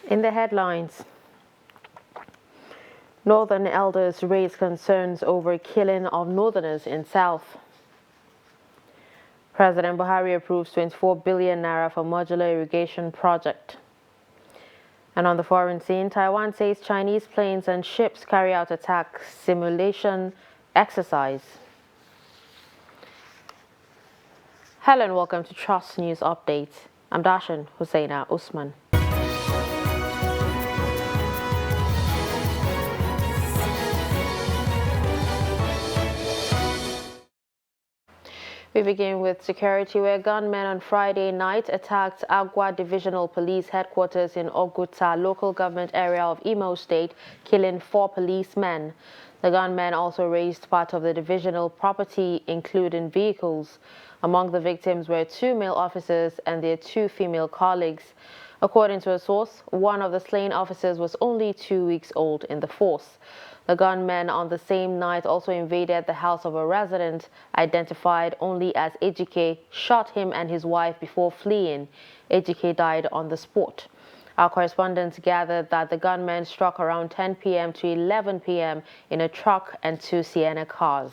In the headlines, Northern elders raise concerns over killing of Northerners in South. President Buhari approves 24 billion naira for modular irrigation project. And on the foreign scene, Taiwan says Chinese planes and ships carry out attack simulation exercise. Hello and welcome to Trust News Update. I'm Dashan Husseina Usman. We begin with security, where gunmen on Friday night attacked Agwa Divisional Police Headquarters in Oguta local government area of Imo State, killing 4 policemen. The gunmen also razed part of the divisional property, including vehicles. Among the victims were 2 male officers and their 2 female colleagues. According to a source, one of the slain officers was only 2 weeks old in the force. The gunmen on the same night also invaded the house of a resident, identified only as Ejike, shot him and his wife before fleeing. Ejike died on the spot. Our correspondents gathered that the gunmen struck around 10 p.m. to 11 p.m. in a truck and 2 Sienna cars.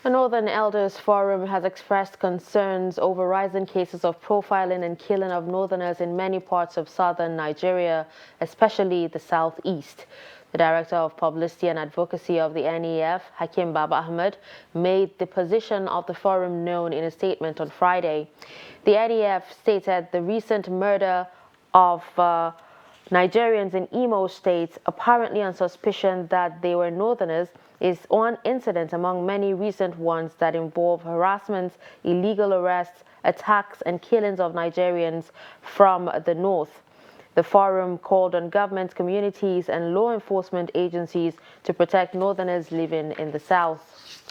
The Northern Elders Forum has expressed concerns over rising cases of profiling and killing of Northerners in many parts of southern Nigeria, especially the southeast. The Director of Publicity and Advocacy of the NEF, Hakim Baba Ahmed, made the position of the forum known in a statement on Friday. The NEF stated the recent murder of Nigerians in Imo State, apparently on suspicion that they were Northerners, is one incident among many recent ones that involve harassment, illegal arrests, attacks and killings of Nigerians from the north. The forum called on government, communities and law enforcement agencies to protect Northerners living in the south.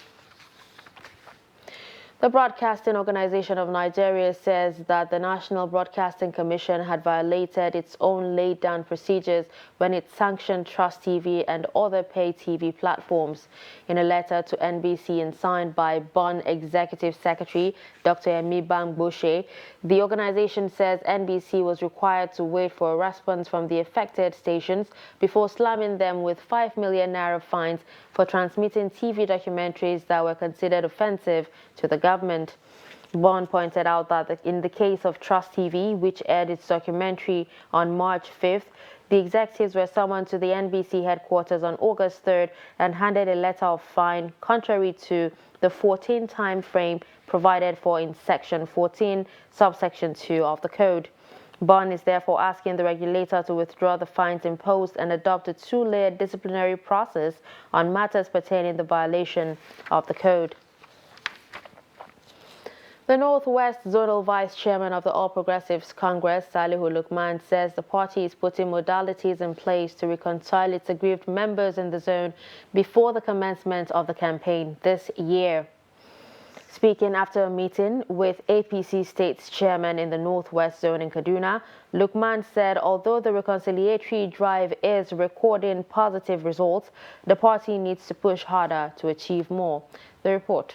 The Broadcasting Organization of Nigeria says that the National Broadcasting Commission had violated its own laid-down procedures when it sanctioned Trust TV and other pay TV platforms. In a letter to NBC and signed by BON Executive Secretary Dr. Emi Bangboshe, the organization says NBC was required to wait for a response from the affected stations before slamming them with 5 million naira fines for transmitting TV documentaries that were considered offensive to the government. Bond pointed out that in the case of Trust TV, which aired its documentary on March 5th, the executives were summoned to the NBC headquarters on August 3rd and handed a letter of fine, contrary to the 14 time frame provided for in Section 14, subsection 2 of the Code. Bond is therefore asking the regulator to withdraw the fines imposed and adopt a 2-layered disciplinary process on matters pertaining to the violation of the Code. The Northwest Zonal Vice Chairman of the All Progressives Congress, Salihu Lukman, says the party is putting modalities in place to reconcile its aggrieved members in the zone before the commencement of the campaign this year. Speaking after a meeting with APC State's chairman in the Northwest Zone in Kaduna, Lukman said although the reconciliatory drive is recording positive results, the party needs to push harder to achieve more. The report.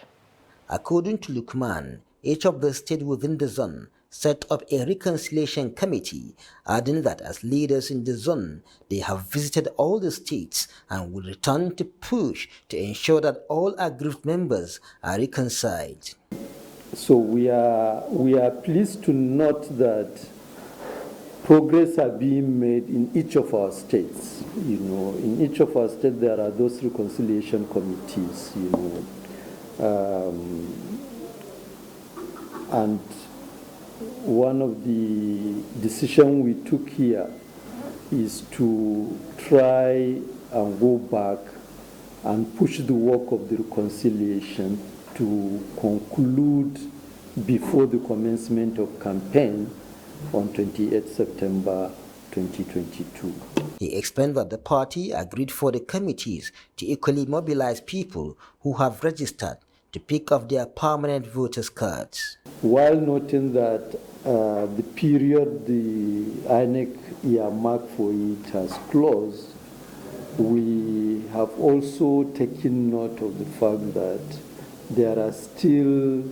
According to Lukman, each of the states within the zone set up a reconciliation committee, adding that as leaders in the zone, they have visited all the states and will return to push to ensure that all aggrieved members are reconciled. So we are pleased to note that progress are being made in each of our states. In each of our states there are those reconciliation committees. And one of the decisions we took here is to try and go back and push the work of the reconciliation to conclude before the commencement of campaign on 28 September 2022. He explained that the party agreed for the committees to equally mobilize people who have registered to pick up their permanent voters' cards. While noting that the period the INEC earmarked for it has closed, we have also taken note of the fact that there are still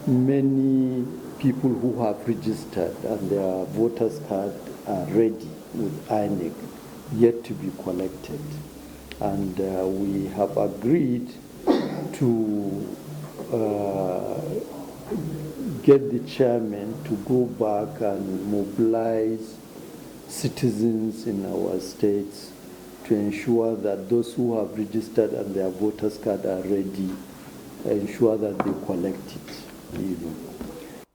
many people who have registered and their voters card are ready with INEC yet to be collected. And we have agreed to get the chairman to go back and mobilize citizens in our states to ensure that those who have registered and their voters card are ready, ensure that they collect it.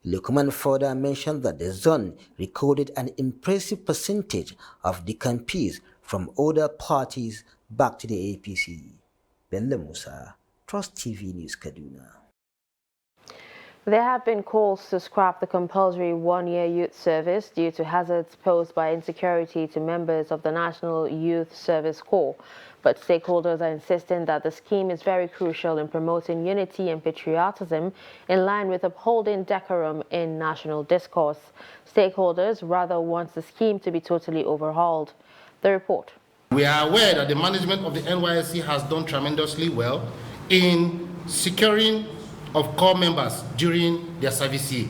Lukman further mentioned that the zone recorded an impressive percentage of decampees from other parties back to the APC. Bello Musa, Trust TV News, Kaduna. There have been calls to scrap the compulsory one-year youth service due to hazards posed by insecurity to members of the National Youth Service Corps. But stakeholders are insisting that the scheme is very crucial in promoting unity and patriotism in line with upholding decorum in national discourse. Stakeholders rather want the scheme to be totally overhauled. The report. We are aware that the management of the NYSC has done tremendously well in securing of corps members during their service year.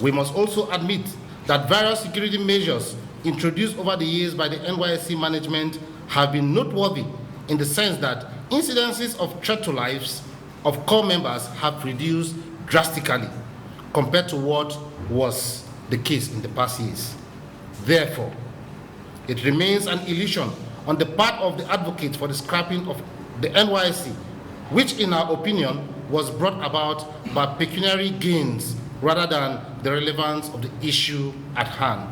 We must also admit that various security measures introduced over the years by the NYSC management have been noteworthy in the sense that incidences of threat to lives of corps members have reduced drastically compared to what was the case in the past years. Therefore, it remains an illusion on the part of the advocates for the scrapping of the NYSC, which in our opinion was brought about by pecuniary gains rather than the relevance of the issue at hand.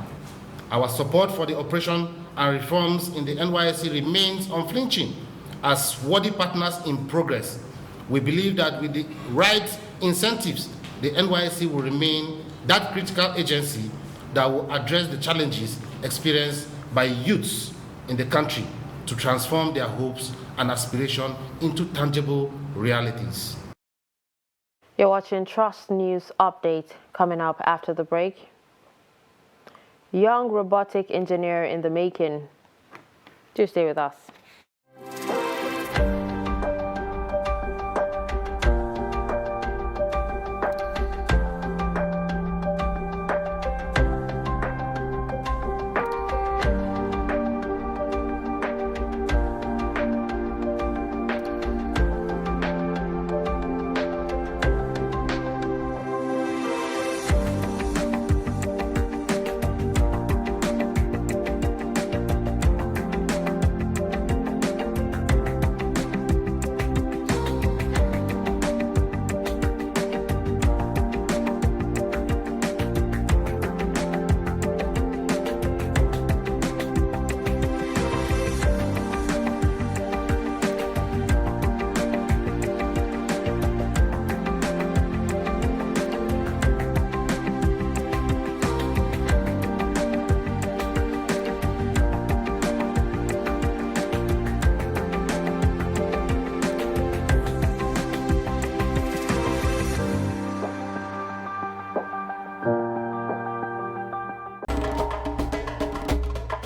Our support for the operation and reforms in the NYSC remains unflinching as worthy partners in progress. We believe that with the right incentives, the NYSC will remain that critical agency that will address the challenges experienced by youths in the country to transform their hopes and aspirations into tangible realities. You're watching Trust News Update. Coming up after the break. Young robotic engineer in the making. Do stay with us.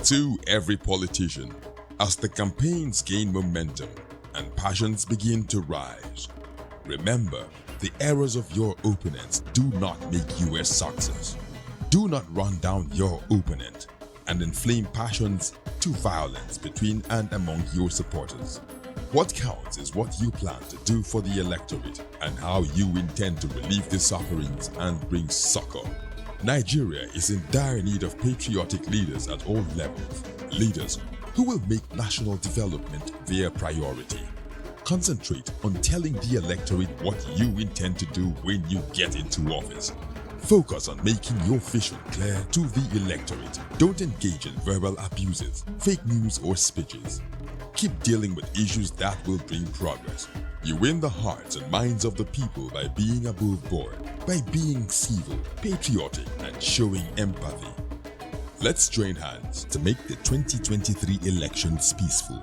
To every politician, as the campaigns gain momentum and passions begin to rise, remember, the errors of your opponents do not make you a success. Do not run down your opponent and inflame passions to violence between and among your supporters. What counts is what you plan to do for the electorate and how you intend to relieve their sufferings and bring succor. Nigeria is in dire need of patriotic leaders at all levels, leaders who will make national development their priority. Concentrate on telling the electorate what you intend to do when you get into office. Focus on making your vision clear to the electorate. Don't engage in verbal abuses, fake news or speeches. Keep dealing with issues that will bring progress. You win the hearts and minds of the people by being above board, by being civil, patriotic, and showing empathy. Let's join hands to make the 2023 elections peaceful.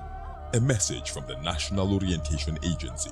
A message from the National Orientation Agency.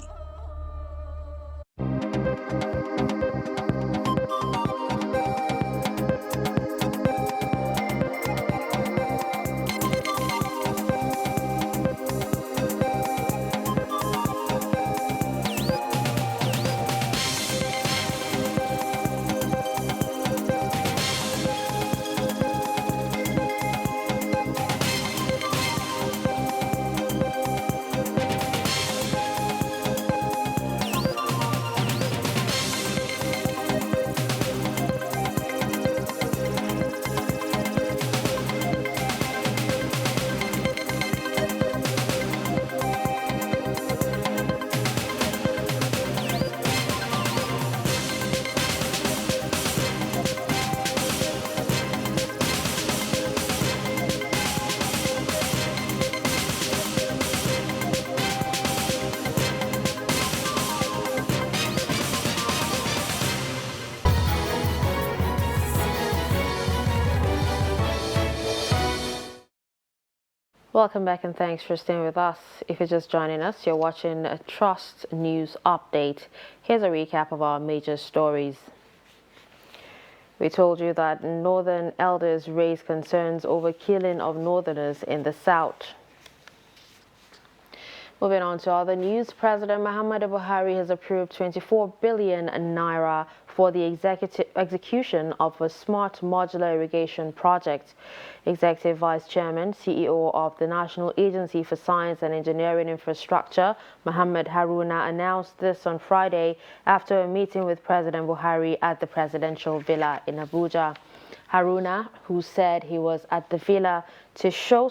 Welcome back and thanks for staying with us. If you're just joining us, you're watching a Trust News Update. Here's a recap of our major stories. We told you that Northern elders raise concerns over killing of Northerners in the South. Moving on to other news, President Muhammadu Buhari has approved 24 billion naira for the execution of a smart modular irrigation project. Executive Vice Chairman, CEO of the National Agency for Science and Engineering Infrastructure, Mohammed Haruna, announced this on Friday after a meeting with President Buhari at the Presidential Villa in Abuja. Haruna, who said he was at the villa to show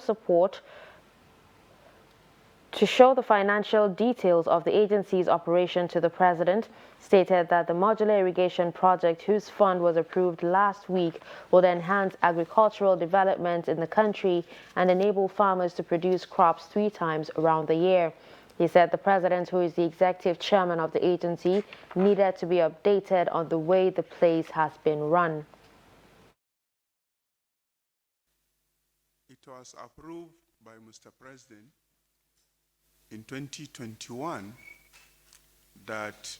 the financial details of the agency's operation to the president, stated that the modular irrigation project, whose fund was approved last week, will enhance agricultural development in the country and enable farmers to produce crops 3 times around the year. He said the president, who is the executive chairman of the agency, needed to be updated on the way the place has been run. It was approved by Mr. President in 2021 that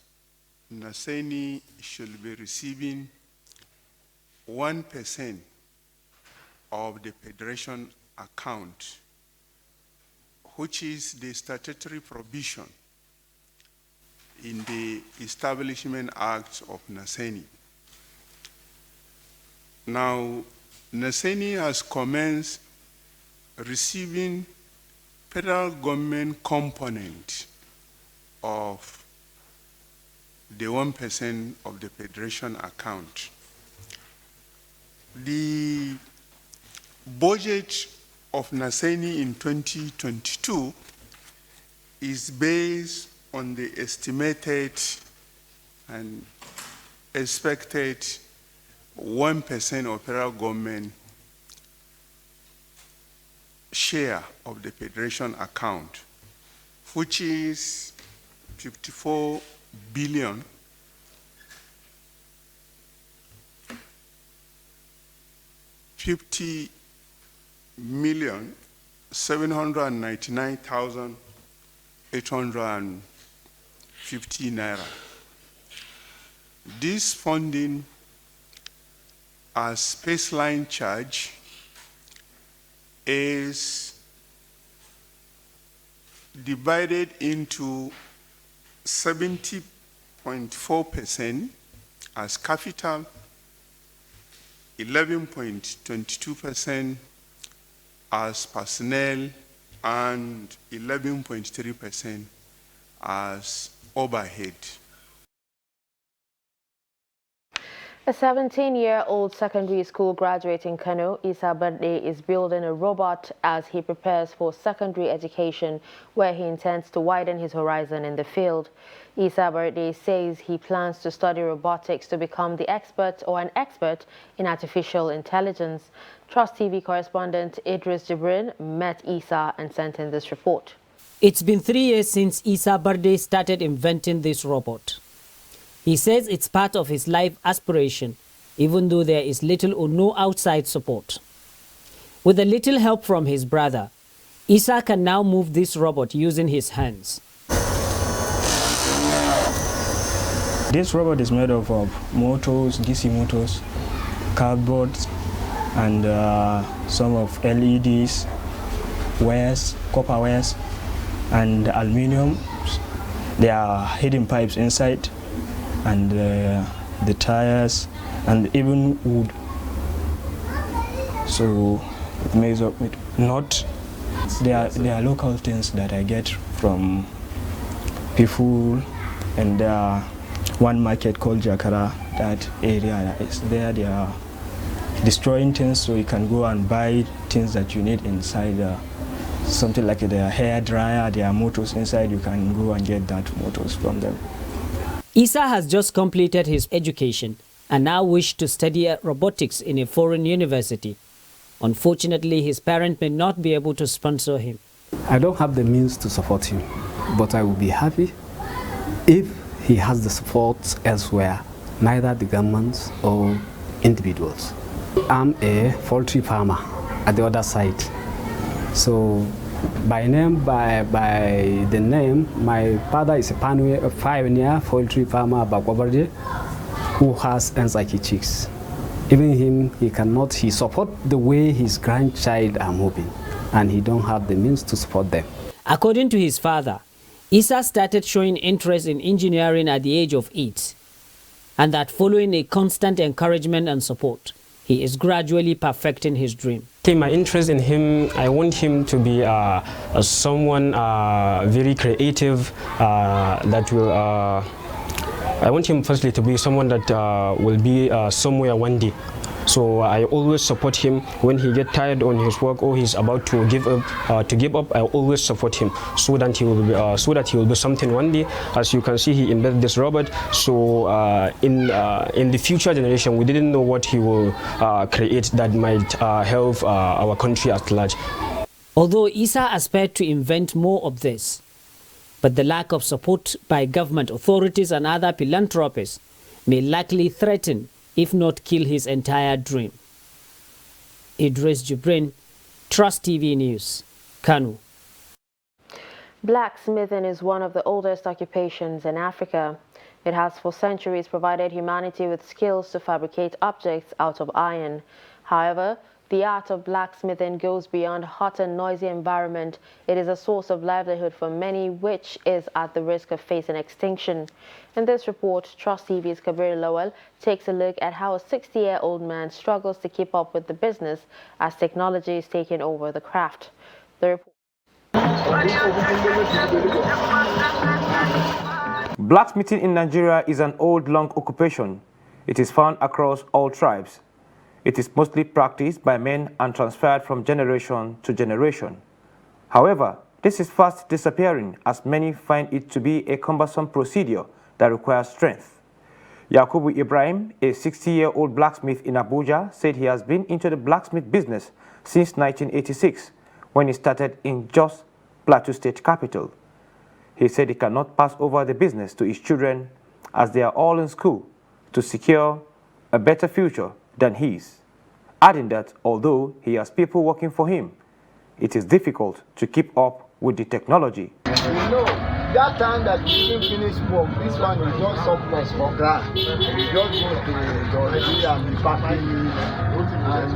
Naseni should be receiving 1% of the Federation account, which is the statutory provision in the Establishment Act of Naseni. Now, Naseni has commenced receiving federal government component of the 1% of the Federation account. The budget of Naseni in 2022 is based on the estimated and expected 1% of federal government share of the Federation account, which is 54 billion 50,799,850 naira. This funding as baseline charge is divided into 70.4% as capital, 11.22% as personnel, and 11.3% as overhead. A 17-year-old secondary school graduate in Kano, Issa Barde, is building a robot as he prepares for secondary education, where he intends to widen his horizon in the field. Issa Barde says he plans to study robotics to become the expert or an expert in artificial intelligence. Trust TV correspondent Idris Jibrin met Issa and sent in this report. It's been 3 years since Issa Barde started inventing this robot. He says it's part of his life aspiration, even though there is little or no outside support. With a little help from his brother, Issa can now move this robot using his hands. This robot is made up of motors, DC motors, cardboard, and some of LEDs, wires, copper wires, and aluminium. There are hidden pipes inside, and the tires, and even wood. So it makes up with not. There are local things that I get from people, and one market called Jakara, that area is there. They are destroying things, so you can go and buy things that you need inside. Something like their hair dryer, their motors inside, you can go and get that motors from them. Issa has just completed his education and now wished to study robotics in a foreign university. Unfortunately, his parents may not be able to sponsor him. I don't have the means to support him, but I will be happy if he has the support elsewhere, neither the governments or individuals. I'm a poultry farmer at the other side. So by the name, my father is a pioneer poultry farmer, Bakwabarje, who has Enzaki chicks. Even him, he support the way his grandchild are moving, and he don't have the means to support them. According to his father, Issa started showing interest in engineering at the age of 8, and that following a constant encouragement and support, he is gradually perfecting his dream. My interest in him, I want him to be someone very creative, that will, I want him firstly to be someone that will be somewhere one day. So I always support him when he gets tired on his work or he's about to give up. I always support him so that he will be something one day. As you can see, he invented this robot. So in the future generation, we didn't know what he will create that might help our country at large. Although Issa aspired to invent more of this, but the lack of support by government authorities and other philanthropists may likely threaten, if not kill, his entire dream. Idris Jibrin, Trust TV News, Kano. Blacksmithing is one of the oldest occupations in Africa. It has for centuries provided humanity with skills to fabricate objects out of iron. However, the art of blacksmithing goes beyond hot and noisy environment. It is a source of livelihood for many, which is at the risk of facing extinction. In this report, Trust TV's Kabir Lawal takes a look at how a 60-year-old man struggles to keep up with the business as technology is taking over the craft. The report. Blacksmithing in Nigeria is an old, long occupation. It is found across all tribes. It is mostly practiced by men and transferred from generation to generation. However, this is fast disappearing as many find it to be a cumbersome procedure that requires strength. Yakubu Ibrahim, a 60-year-old blacksmith in Abuja, said he has been into the blacksmith business since 1986 when he started in Jos, Plateau State capital. He said he cannot pass over the business to his children as they are all in school to secure a better future than his, adding that although he has people working for him, it is difficult to keep up with the technology. You know, that time that you didn't finish work, this one is just surplus for grant. You just go to the and be packing and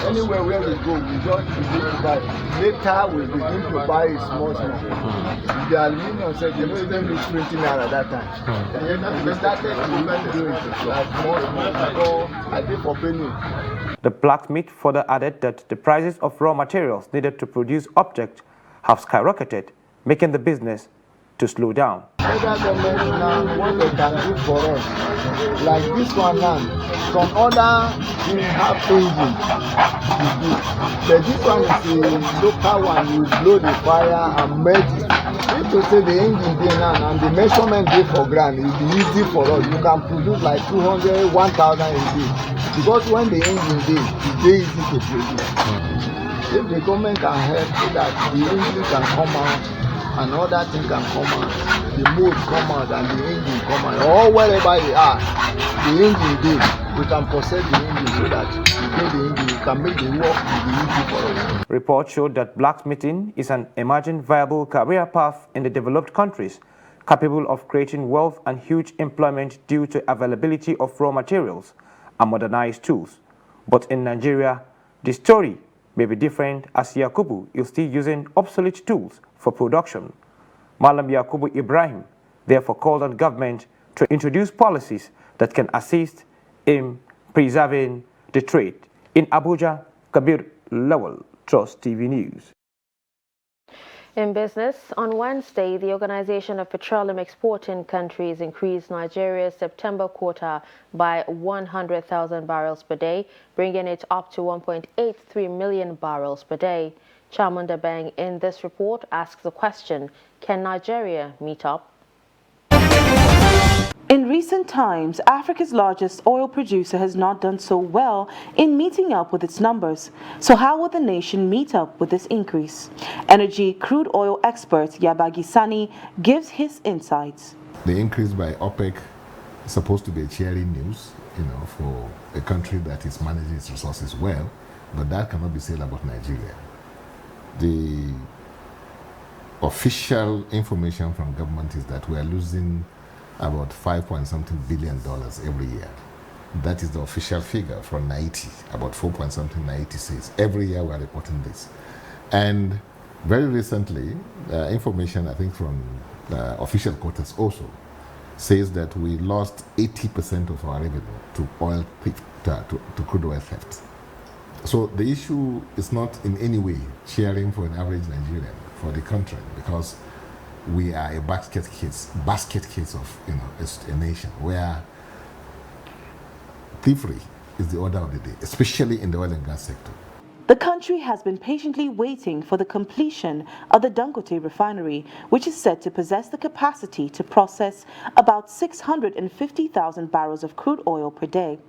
anywhere where we go, we just begin to buy. Later we begin to buy it small. The aluminum said they don't even need printing out at that time. We started to do it like small because I did for penny. The blacksmith further added that the prices of raw materials needed to produce objects have skyrocketed, making the business to slow down. Federal government now, what they can do for us, like this one now, some other we have engine to do, but this one is a local one. You blow the fire and melt it. If you say the engine there now and the measurement there for grand, it will be easy for us. You can produce like 200, 1,000 a day. Because when the engine there, it's very easy to produce. If the government can help so that the engine can come out and other things can come out, the mold come out and the engine come out, or wherever they are, the engine there, we can process the engine so that the engine can make the work easy for us. Reports showed that blacksmithing is an emerging viable career path in the developed countries, capable of creating wealth and huge employment due to availability of raw materials and modernized tools. But in Nigeria, the story may be different as Yakubu is still using obsolete tools for production. Malam Yakubu Ibrahim therefore called on government to introduce policies that can assist in preserving the trade. In Abuja, Kabir Lawal, Trust TV News. In business, on Wednesday, the Organization of Petroleum Exporting Countries increased Nigeria's September quota by 100,000 barrels per day, bringing it up to 1.83 million barrels per day. Chamunda Beng in this report asks the question, can Nigeria meet up? In recent times, Africa's largest oil producer has not done so well in meeting up with its numbers. So how will the nation meet up with this increase? Energy crude oil expert Yabagi Sani gives his insights. The increase by OPEC is supposed to be a cheering news, for a country that is managing its resources well, but that cannot be said about Nigeria. the official information from government is that we are losing about $5-something billion every year. That is the official figure from 90, about 4-something 96. Every year we are reporting this. And very recently, information I think from official quarters also says that we lost 80% of our revenue to oil to crude oil theft. So the issue is not in any way cheering for an average Nigerian, for the contrary, because we are a basket case of a nation where thievery is the order of the day, especially in the oil and gas sector. The country has been patiently waiting for the completion of the Dangote refinery, which is said to possess the capacity to process about 650,000 barrels of crude oil per day.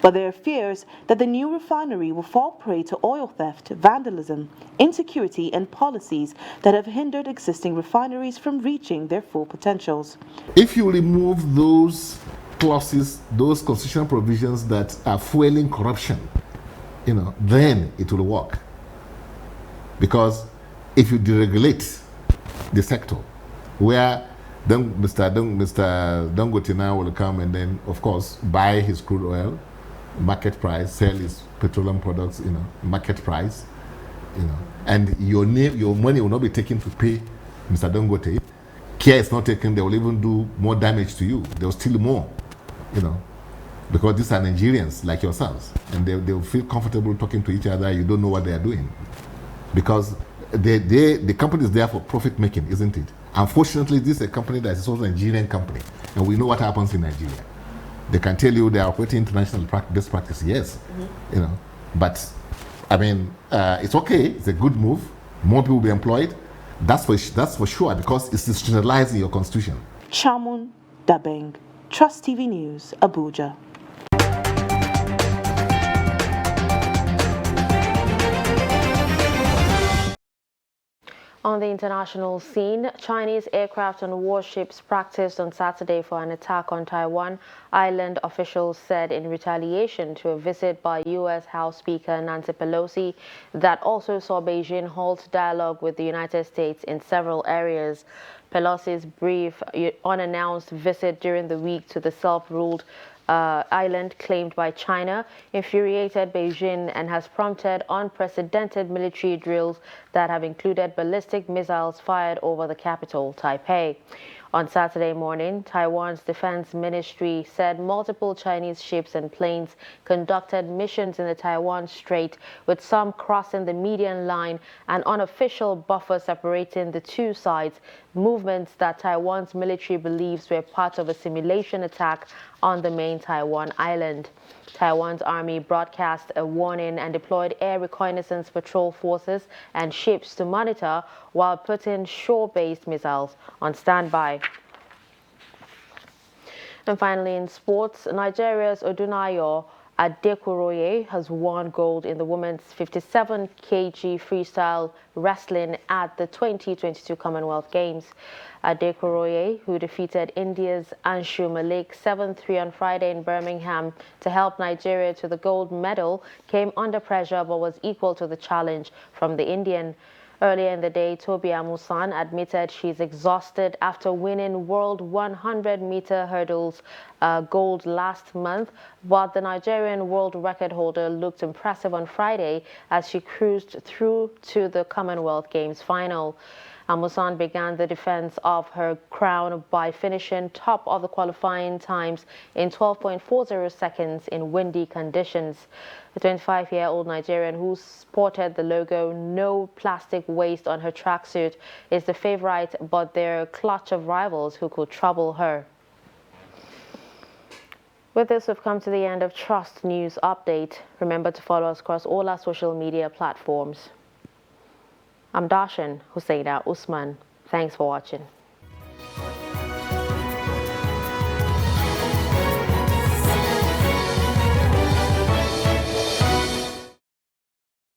But there are fears that the new refinery will fall prey to oil theft, vandalism, insecurity, and policies that have hindered existing refineries from reaching their full potentials. If you remove those clauses, those constitutional provisions that are fueling corruption, then it will work. Because if you deregulate the sector, where then Mr. Dangote now will come and then, of course, buy his crude oil, market price, sell his petroleum products, market price, and your money will not be taken to pay Mr. Dangote. Care is not taken, they will even do more damage to you. They will steal more, because these are Nigerians like yourselves, and they'll feel comfortable talking to each other. You don't know what they are doing, because the company is there for profit making, isn't it? Unfortunately, this is a company that is also a Nigerian company, and we know what happens in Nigeria. They can tell you they are operating international best practice, yes, but I mean, it's okay. It's a good move. More people will be employed. That's for sure, because it's institutionalized in your constitution. Chamun Dabeng, Trust TV News, Abuja. On the international scene, Chinese aircraft and warships practiced on Saturday for an attack on Taiwan island, officials said, in retaliation to a visit by U.S. House Speaker Nancy Pelosi that also saw Beijing halt dialogue with the United States in several areas. Pelosi's brief, unannounced visit during the week to the self-ruled island claimed by China infuriated Beijing and has prompted unprecedented military drills that have included ballistic missiles fired over the capital, Taipei. On Saturday morning, Taiwan's defense ministry said multiple Chinese ships and planes conducted missions in the Taiwan Strait, with some crossing the median line, an unofficial buffer separating the two sides, movements that Taiwan's military believes were part of a simulation attack on the main Taiwan island. Taiwan's army broadcast a warning and deployed air reconnaissance patrol forces and ships to monitor, while putting shore-based missiles on standby. And finally, in sports, Nigeria's Odunayo Adekuroye has won gold in the women's 57 kg freestyle wrestling at the 2022 Commonwealth Games. Adekuroye, who defeated India's Anshu Malik 7-3 on Friday in Birmingham to help Nigeria to the gold medal, came under pressure but was equal to the challenge from the Indian. Earlier in the day, Tobi Amusan admitted she's exhausted after winning World 100-meter hurdles gold last month, but the Nigerian world record holder looked impressive on Friday as she cruised through to the Commonwealth Games final. Amusan began the defense of her crown by finishing top of the qualifying times in 12.40 seconds in windy conditions. The 25-year-old Nigerian, who sported the logo "No Plastic Waste" on her tracksuit, is the favorite, but there are a clutch of rivals who could trouble her. With this, we've come to the end of Trust News Update. Remember to follow us across all our social media platforms. I'm Darshan Hussaina Usman. Thanks for watching.